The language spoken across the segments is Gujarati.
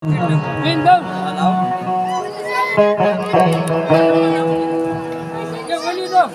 Bindong. Cái quên đi đâu?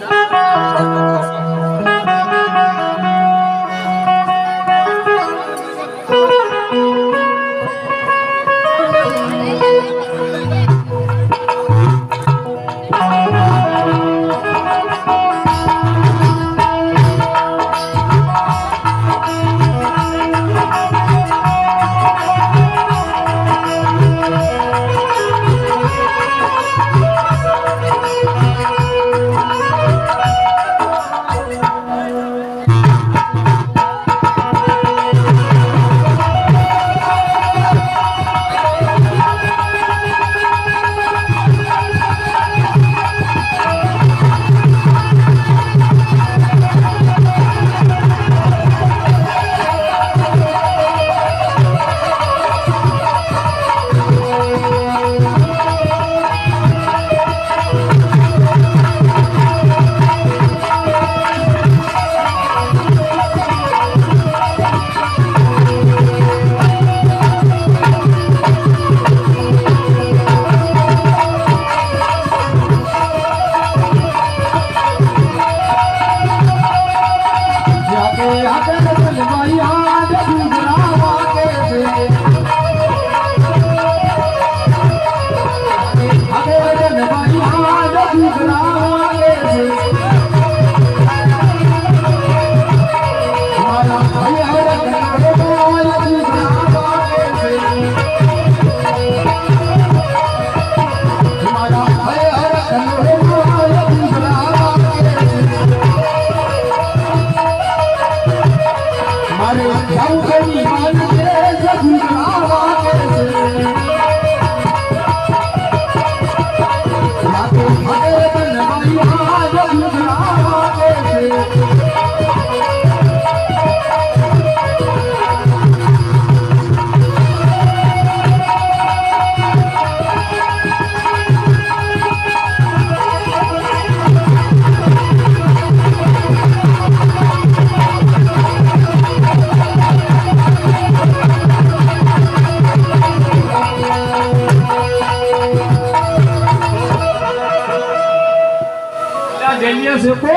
Se foi.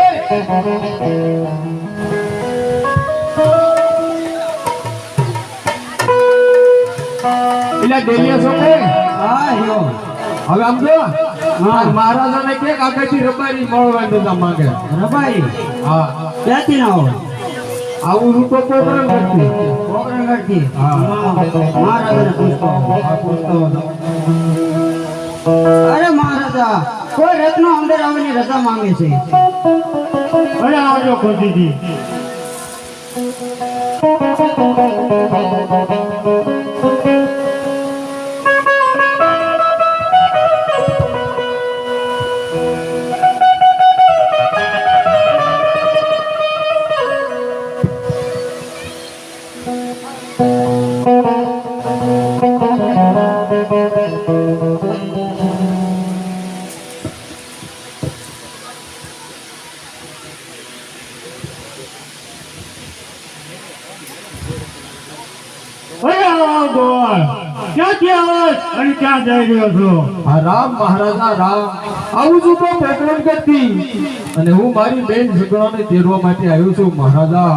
પેલા ડેલિયા સોપે હા યો હવે આમ જો મહારાજાને કે આગળથી રબારી મળવાનું તા માંગે રબાઈ હા ક્યાંથી ના હોય આવું રૂપો પ્રોગ્રામ કરતી કોકરણગઢથી હા મહારાજાને પૂછતો અરે મહારાજા કોઈ રત્નો અંદર આવીને રજા માંગે છે અરે આવજો ખોજીજી ક્યાં જઈ રહ્યો છો? આ રામ મહારાજા રામ આવું છું તો પ્રકરણ કરતી અને હું મારી બેન સગડાને તેરવા માટે આવ્યો છું મહારાજા.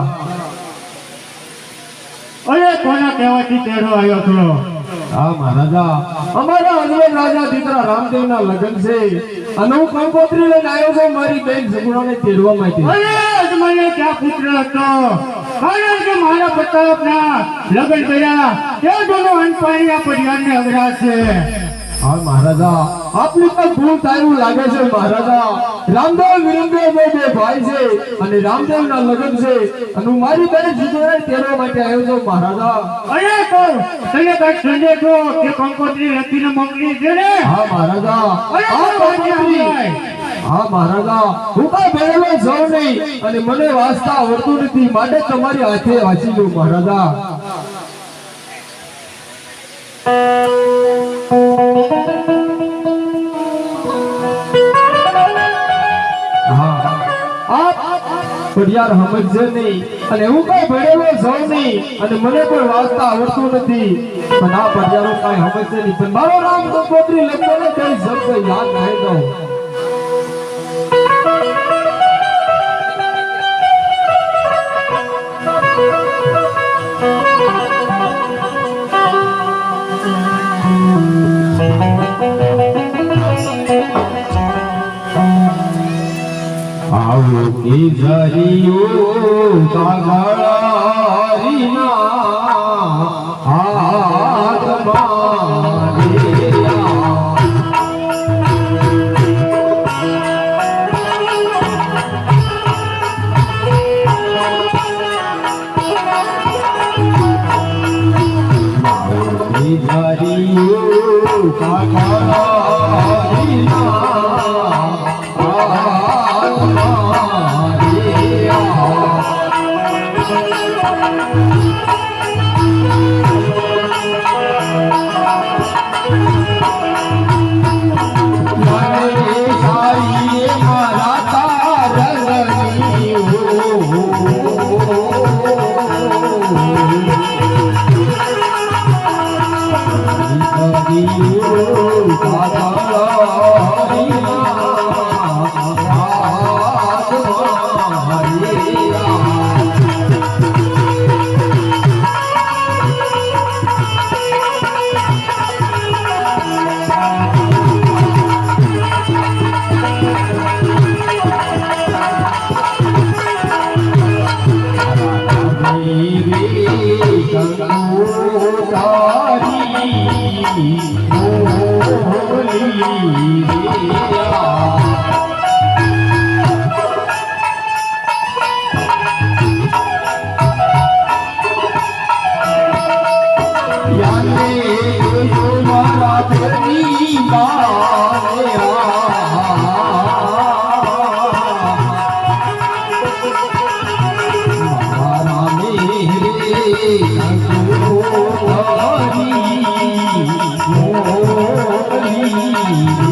અરે કોના કહેવાથી તેડો આવ્યો છો? હા મહારાજા અમારા અજમેર રાજા દીકરા રામદેવના લગ્ન છે અને હું કંકોત્રી લઈને આવ્યો છું મારી બેન સગડાને તેડવા માટે. અરે અજમેરને ક્યાં પુત્ર હતો કારણ કે મારા પ્રતાપના લગ્ન કર્યા તે જોનો અનપાણી આ પરિવારને અઘરા છે. હા મહારાજા આપની તો ભૂલ થાય લાગે છે મહારાજા. રામદેવ વિરમદેવ બે ભાઈ છે અને રામદેવના લગ્ન છે અને હું મારી બેન સુધરાને તેડવા માટે આવ્યો છું મહારાજા. અરે તો તને કઈ સંદેશો કે કંકોત્રી લખીને મોકલી છે ને? હા મહારાજા હા મહારાજા હું કઈ ભણેલો છું નહીં અને મને વાંચતા આવડતું નથી માટે તમારી હાથે વાંચી લઉં મહારાજા. પણ યાર સમજશે નહીં અને હું કઈ ભણેલો છું નહીં અને મને કોઈ વાંચતા આવડતું નથી પણ આ પડિયારો કઈ સમજશે નહીં પણ મારો રામ કંકોત્રી લખતો ને કઈ શબ્દ યાદ નહીં દઉં આવો કે જરિયો કાગળારીના હાથમાં લેયા આવો કે જરિયો કાગળારીના Oh,